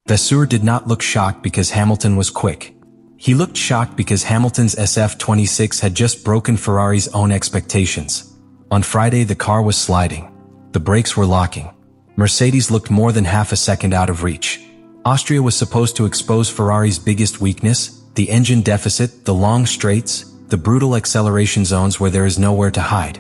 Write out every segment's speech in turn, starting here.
Vasseur did not look shocked because Hamilton was quick. He looked shocked because Hamilton's SF-26 had just broken Ferrari's own expectations. On Friday, the car was sliding. The brakes were locking. Mercedes looked more than half a second out of reach. Austria was supposed to expose Ferrari's biggest weakness, the engine deficit, the long straights, the brutal acceleration zones where there is nowhere to hide.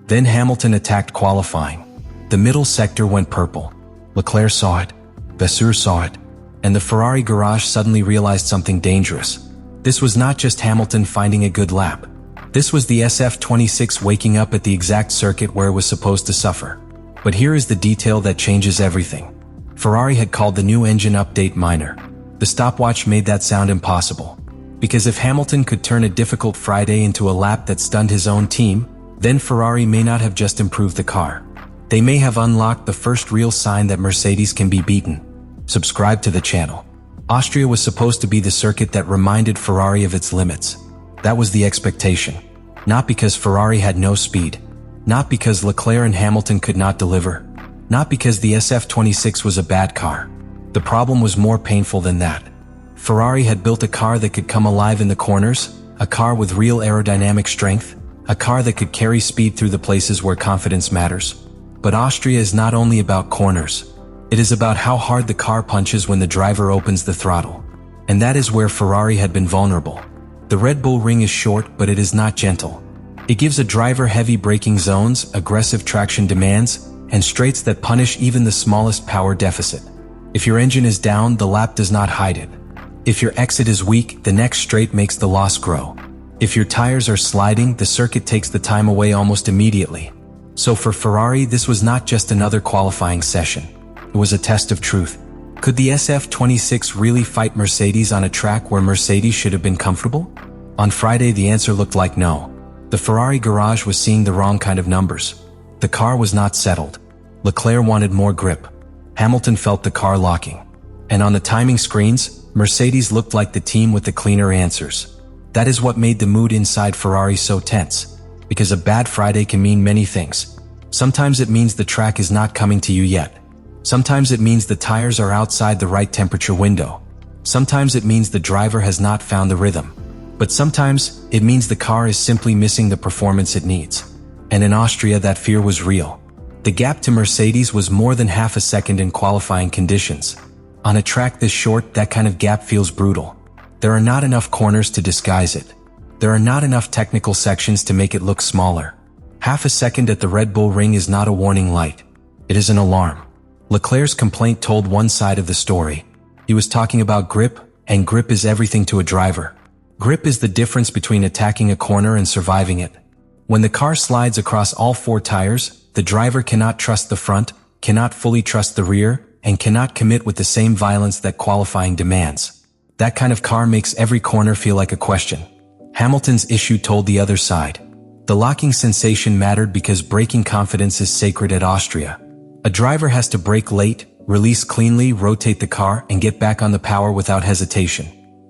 Then Hamilton attacked qualifying. The middle sector went purple. Leclerc saw it. Vasseur saw it. And the Ferrari garage suddenly realized something dangerous. This was not just Hamilton finding a good lap. This was the SF-26 waking up at the exact circuit where it was supposed to suffer. But here is the detail that changes everything. Ferrari had called the new engine update minor. The stopwatch made that sound impossible. Because if Hamilton could turn a difficult Friday into a lap that stunned his own team, then Ferrari may not have just improved the car. They may have unlocked the first real sign that Mercedes can be beaten. Subscribe to the channel. Austria was supposed to be the circuit that reminded Ferrari of its limits. That was the expectation. Not because Ferrari had no speed. Not because Leclerc and Hamilton could not deliver. Not because the SF-26 was a bad car. The problem was more painful than that. Ferrari had built a car that could come alive in the corners, a car with real aerodynamic strength, a car that could carry speed through the places where confidence matters. But Austria is not only about corners. It is about how hard the car punches when the driver opens the throttle. And that is where Ferrari had been vulnerable. The Red Bull ring is short, but it is not gentle. It gives a driver heavy braking zones, aggressive traction demands, and straights that punish even the smallest power deficit. If your engine is down, the lap does not hide it. If your exit is weak, the next straight makes the loss grow. If your tires are sliding, the circuit takes the time away almost immediately. So for Ferrari, this was not just another qualifying session. It was a test of truth. Could the SF-26 really fight Mercedes on a track where Mercedes should have been comfortable? On Friday, the answer looked like no. The Ferrari garage was seeing the wrong kind of numbers. The car was not settled. Leclerc wanted more grip. Hamilton felt the car locking. And on the timing screens, Mercedes looked like the team with the cleaner answers. That is what made the mood inside Ferrari so tense. Because a bad Friday can mean many things. Sometimes it means the track is not coming to you yet. Sometimes it means the tires are outside the right temperature window. Sometimes it means the driver has not found the rhythm. But sometimes it means the car is simply missing the performance it needs. And in Austria, that fear was real. The gap to Mercedes was more than half a second in qualifying conditions. On a track this short, that kind of gap feels brutal. There are not enough corners to disguise it. There are not enough technical sections to make it look smaller. Half a second at the Red Bull ring is not a warning light. It is an alarm. Leclerc's complaint told one side of the story. He was talking about grip, and grip is everything to a driver. Grip is the difference between attacking a corner and surviving it. When the car slides across all four tires, the driver cannot trust the front, cannot fully trust the rear, and cannot commit with the same violence that qualifying demands. That kind of car makes every corner feel like a question. Hamilton's issue told the other side. The locking sensation mattered because braking confidence is sacred at Austria. A driver has to brake late, release cleanly, rotate the car, and get back on the power without hesitation.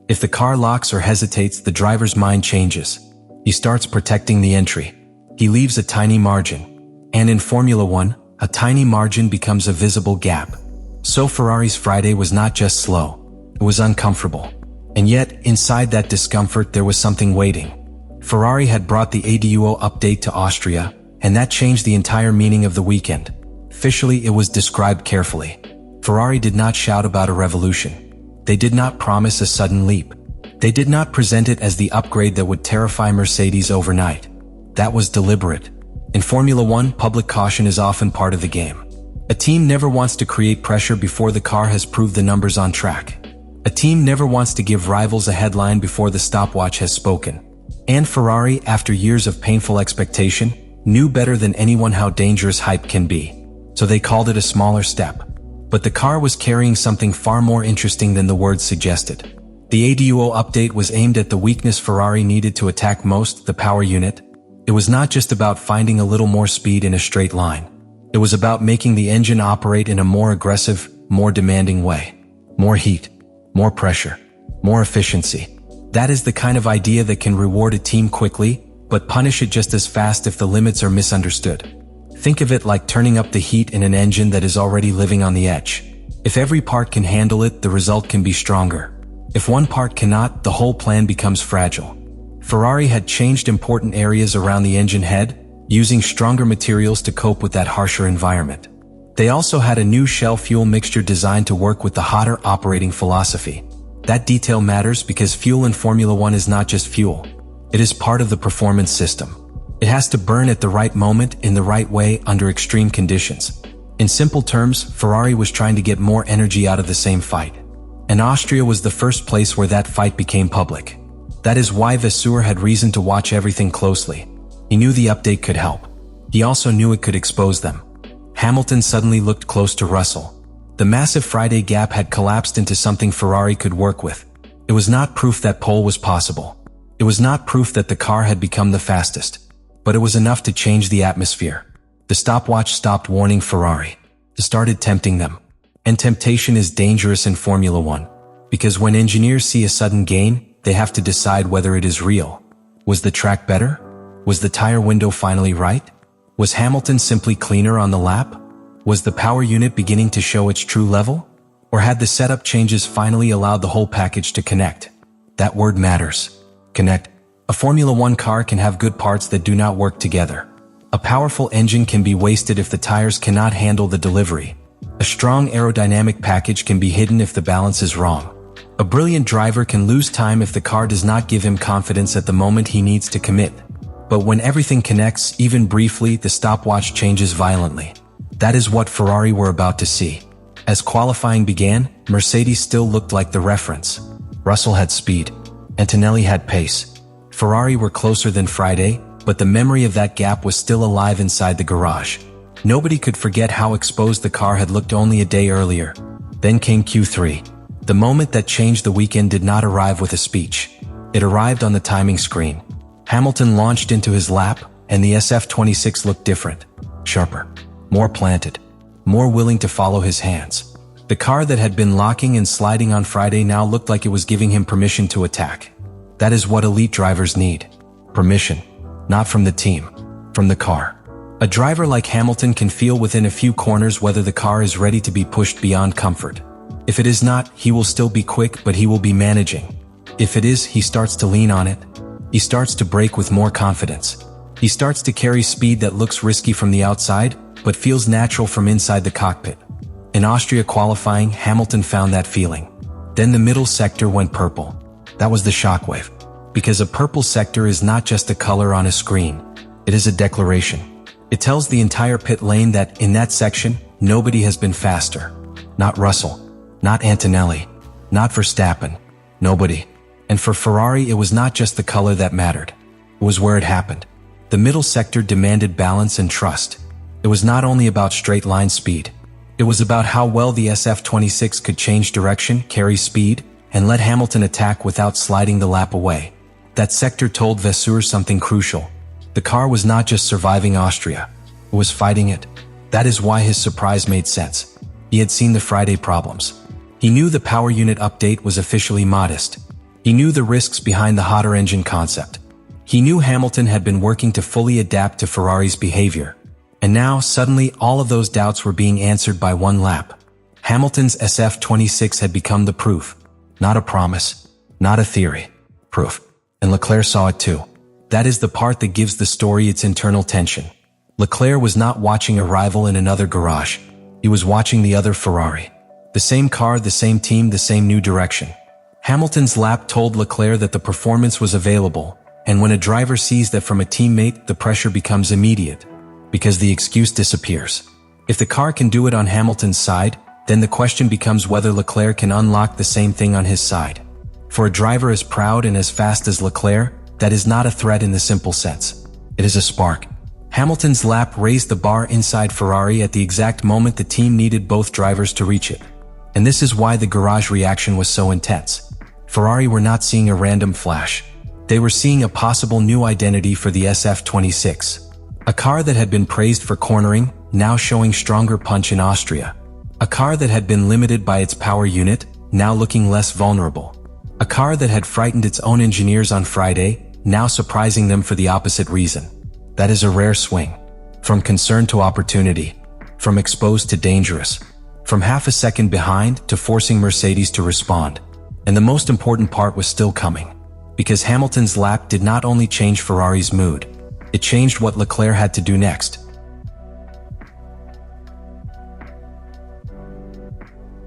If the car locks or hesitates, the driver's mind changes. He starts protecting the entry. He leaves a tiny margin. And in Formula 1, a tiny margin becomes a visible gap. So Ferrari's Friday was not just slow. It was uncomfortable. And yet, inside that discomfort, there was something waiting. Ferrari had brought the ADUO update to Austria, and that changed the entire meaning of the weekend. Officially, it was described carefully. Ferrari did not shout about a revolution. They did not promise a sudden leap. They did not present it as the upgrade that would terrify Mercedes overnight. That was deliberate. In Formula 1, public caution is often part of the game. A team never wants to create pressure before the car has proved the numbers on track. A team never wants to give rivals a headline before the stopwatch has spoken. And Ferrari, after years of painful expectation, knew better than anyone how dangerous hype can be. So they called it a smaller step. But the car was carrying something far more interesting than the words suggested. The ADUO update was aimed at the weakness Ferrari needed to attack most, the power unit. It was not just about finding a little more speed in a straight line. It was about making the engine operate in a more aggressive, more demanding way. More heat, more pressure, more efficiency. That is the kind of idea that can reward a team quickly, but punish it just as fast if the limits are misunderstood. Think of it like turning up the heat in an engine that is already living on the edge. If every part can handle it, the result can be stronger. If one part cannot, the whole plan becomes fragile. Ferrari had changed important areas around the engine head, using stronger materials to cope with that harsher environment. They also had a new shell fuel mixture designed to work with the hotter operating philosophy. That detail matters because fuel in Formula One is not just fuel. It is part of the performance system. It has to burn at the right moment in the right way under extreme conditions. In simple terms, Ferrari was trying to get more energy out of the same fight. And Austria was the first place where that fight became public. That is why Vasseur had reason to watch everything closely. He knew the update could help. He also knew it could expose them. Hamilton suddenly looked close to Russell. The massive Friday gap had collapsed into something Ferrari could work with. It was not proof that pole was possible. It was not proof that the car had become the fastest. But it was enough to change the atmosphere. The stopwatch stopped warning Ferrari. It started tempting them. And temptation is dangerous in Formula One. Because when engineers see a sudden gain, they have to decide whether it is real. Was the track better? Was the tire window finally right? Was Hamilton simply cleaner on the lap? Was the power unit beginning to show its true level? Or had the setup changes finally allowed the whole package to connect? That word matters. Connect. A Formula One car can have good parts that do not work together. A powerful engine can be wasted if the tires cannot handle the delivery. A strong aerodynamic package can be hidden if the balance is wrong. A brilliant driver can lose time if the car does not give him confidence at the moment he needs to commit. But when everything connects, even briefly, the stopwatch changes violently. That is what Ferrari were about to see. As qualifying began, Mercedes still looked like the reference. Russell had speed. Antonelli had pace. Ferrari were closer than Friday, but the memory of that gap was still alive inside the garage. Nobody could forget how exposed the car had looked only a day earlier. Then came Q3. The moment that changed the weekend did not arrive with a speech. It arrived on the timing screen. Hamilton launched into his lap, and the SF-26 looked different. Sharper. More planted. More willing to follow his hands. The car that had been locking and sliding on Friday now looked like it was giving him permission to attack. That is what elite drivers need. Permission. Not from the team. From the car. A driver like Hamilton can feel within a few corners whether the car is ready to be pushed beyond comfort. If it is not, he will still be quick, but he will be managing. If it is, he starts to lean on it. He starts to brake with more confidence. He starts to carry speed that looks risky from the outside, but feels natural from inside the cockpit. In Austria qualifying, Hamilton found that feeling. Then the middle sector went purple. That was the shockwave. Because a purple sector is not just a color on a screen. It is a declaration. It tells the entire pit lane that, in that section, nobody has been faster. Not Russell. Not Antonelli. Not Verstappen. Nobody. And for Ferrari, it was not just the color that mattered. It was where it happened. The middle sector demanded balance and trust. It was not only about straight line speed. It was about how well the SF-26 could change direction, carry speed, and let Hamilton attack without sliding the lap away. That sector told Vasseur something crucial. The car was not just surviving Austria. It was fighting it. That is why his surprise made sense. He had seen the Friday problems. He knew the power unit update was officially modest. He knew the risks behind the hotter engine concept. He knew Hamilton had been working to fully adapt to Ferrari's behavior. And now, suddenly, all of those doubts were being answered by one lap. Hamilton's SF-26 had become the proof. Not a promise. Not a theory. Proof. And Leclerc saw it too. That is the part that gives the story its internal tension. Leclerc was not watching a rival in another garage. He was watching the other Ferrari. The same car, the same team, the same new direction. Hamilton's lap told Leclerc that the performance was available, and when a driver sees that from a teammate, the pressure becomes immediate, because the excuse disappears. If the car can do it on Hamilton's side, then the question becomes whether Leclerc can unlock the same thing on his side. For a driver as proud and as fast as Leclerc, that is not a threat in the simple sense. It is a spark. Hamilton's lap raised the bar inside Ferrari at the exact moment the team needed both drivers to reach it. And this is why the garage reaction was so intense. Ferrari were not seeing a random flash. They were seeing a possible new identity for the SF-26. A car that had been praised for cornering, now showing stronger punch in Austria. A car that had been limited by its power unit, now looking less vulnerable. A car that had frightened its own engineers on Friday, now surprising them for the opposite reason. That is a rare swing. From concern to opportunity. From exposed to dangerous. from half a second behind to forcing Mercedes to respond. And the most important part was still coming. Because Hamilton's lap did not only change Ferrari's mood, it changed what Leclerc had to do next.